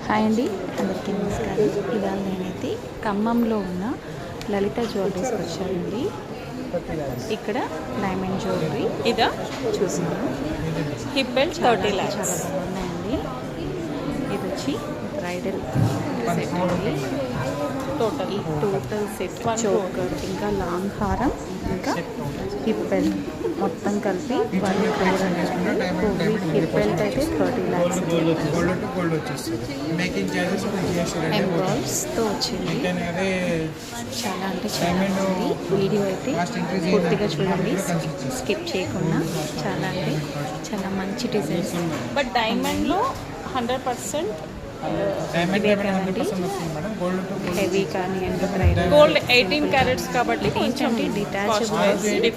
Hi అండి, అందరికీ నమస్కారం. ఇవాళ నేనైతే ఖమ్మంలో ఉన్న లలిత జ్యువెలరీస్కి వచ్చానండి. ఇక్కడ డైమండ్ జ్యువెలరీ ఇదా చూసాను. హిప్ బెల్ట్ 30 lakhs చాలా బాగున్నాయండి. ఇది వచ్చి బ్రైడల్ సెట్ అండి. టోటల్ సెట్ చోకర్, ఇంకా లాంగ్ హారం, ఇంకా హిప్ బెల్ట్ మొత్తం కలిపి 1 crore అండి. హిప్ బెల్ట్ అయితే 30 lakhs. ఎంబ్రాయిడ్స్తో వచ్చింది. చాలా అంటే చాలా బాగుంది. వీడియో అయితే పూర్తిగా చూడండి, స్కిప్ చేయకుండా. చాలా అంటే చాలా మంచి డిజైన్స్. బట్ డైమండ్లో 100% హెవీ కానీ గోల్డ్ 18 carats కాబట్టి కొంచెం డిటాచబుల్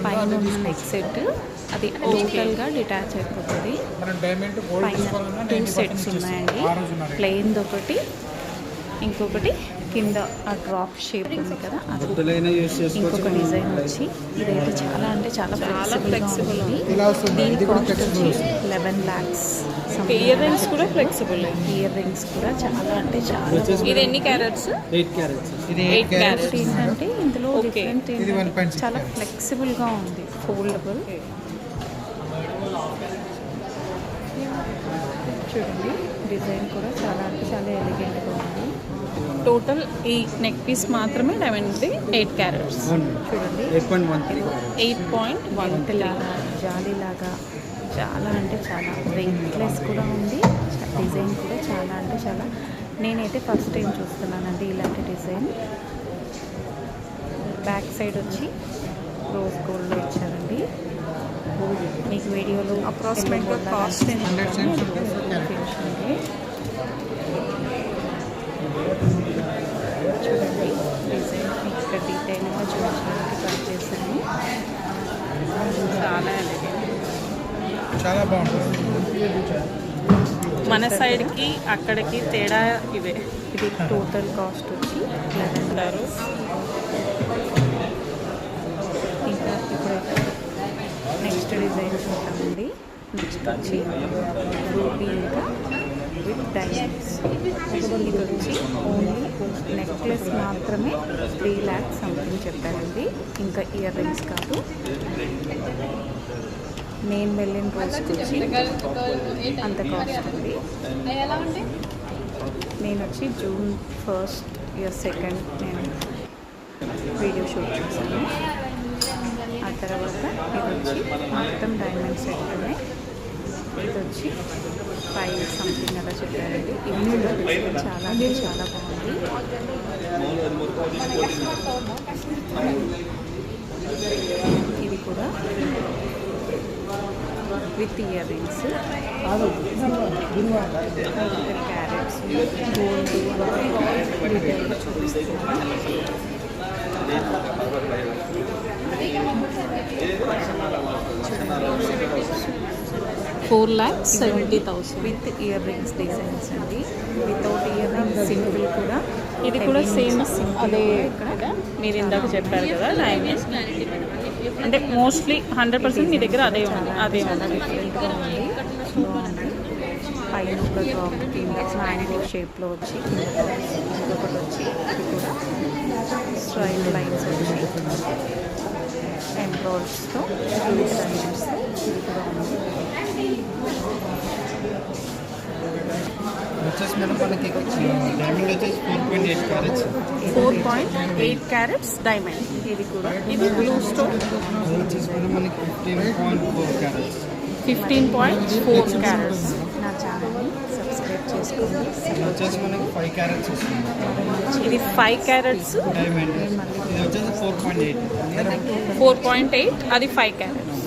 పైన ఉన్న నెక్ సెట్ అది టోటల్గా డిటాచ్ అయిపోతుంది. పైన 2 sets ఉన్నాయండి. ప్లెయిన్ ఒకటి, ఇంకొకటి కింద ఆ డ్రాప్ షేప్ ఉంది కదా, అది ఇంకొక డిజైన్ వచ్చి ఇదైతే చాలా అంటే చాలా ఫ్లెక్సిబుల్ ఉంది. దీని కాస్ట్ వచ్చి 11 lakhs. ఇయర్ రింగ్స్ కూడా ఫ్లెక్సిబుల్. ఇయర్ రింగ్స్ కూడా చాలా అంటే చాలా. ఇది ఎన్ని క్యారెట్స్? 8 carats. 8 carats. ఏంటంటే ఇందులో డిఫరెంట్ ఏంటంటే చాలా ఫ్లెక్సిబుల్గా ఉంది, ఫోల్డబుల్. చూడండి, డిజైన్ కూడా చాలా అంటే చాలా ఎలిగెంట్గా ఉంది. టోటల్ ఈ నెక్ పీస్ మాత్రమే డైమండ్ 8 carats. చూడండి 8.1 లాగా జాలీలాగా చాలా అంటే చాలా వెయిట్లెస్ కూడా ఉంది. డిజైన్ కూడా చాలా అంటే చాలా, నేనైతే ఫస్ట్ టైం చూస్తున్నానండి ఇలాంటి డిజైన్. బ్యాక్ సైడ్ వచ్చి రోజ్ గోల్డ్లో ఇచ్చారండి. మీకు వీడియోలో అప్రాక్సిమేట్గా కాస్ట్ చూడండి, డిజైన్ మీకు ఇక్కడ డీటెయిల్గా చూపించడానికి ట్రై చేశాను. చాలా బాగుంటుంది. మన సైడ్కి అక్కడికి తేడా ఇవే. ఇది టోటల్ కాస్ట్ వచ్చి 11 lakhs. ఇంకా ఇప్పుడైతే నెక్స్ట్ డిజైన్ చూద్దామండి. నెక్స్ట్ వచ్చి రూబీ ఇంకా విత్ డైమండ్స్. ఇది వచ్చి ఓన్లీ నెక్లెస్ మాత్రమే 3 lakhs సంథింగ్ చెప్పారండి. ఇంకా ఇయర్ రింగ్స్ కాదు. నేను వెళ్ళిన రోజుకి వచ్చి అంత కాస్ట్ ఉంది. నేను వచ్చి June 1st or 2nd నేను వీడియో షూట్ చేశాను. ఆ తర్వాత ఇది వచ్చి మొత్తం డైమండ్ సెట్ ఉన్నాయి. ఇది వచ్చి 5 సంథింగ్ అలా చెప్పారండి. ఇవన్నీ కూడా డిజైన్ చాలా అంటే చాలా బాగుంది. ఇది కూడా with earrings, carats, gold డీటెయిల్గా చూపిస్తున్నాను. 4,70,000 విత్ ఇయర్ రింగ్స్ డిజైన్స్ అండి. వితౌట్ ఇయర్ రింగ్స్ సింపుల్ కూడా. ఇది కూడా సేమ్ అదే ఇక్కడ మీరు ఇందాక చెప్పారు కదా డైమండ్స్, అంటే మోస్ట్లీ 100% మీ దగ్గర అదే ఉంది. డిఫరెంట్గా ఉంది, బాగుంది. పైన ఒక డ్రాప్ కింద మ్యాంగో షేప్లో వచ్చి ఇంకొకటి వచ్చి ఇది కూడా స్ట్రైట్ లైన్స్ వచ్చి ఎంబ్రాయిడ్స్తో డైమండ్స్. ఇది కూడా ఉంది. వచ్చేసి మేడం మనకి డైమండ్ వచ్చేసి 4.8 carats. 4.8 carats diamond. ఇది కూడా ఇది బ్లూ స్టోన్ వచ్చేసి మేడం మనకి 15.4 carats. 15.4 carats. నా ఛానల్ని సబ్స్క్రైబ్ చేసుకోండి. ఇది వచ్చేసి మనకి 5 carats వస్తుంది. ఇది 5 carats డైమండ్. ఇది వచ్చేసి 4.8. 4.8, అది 5 carats.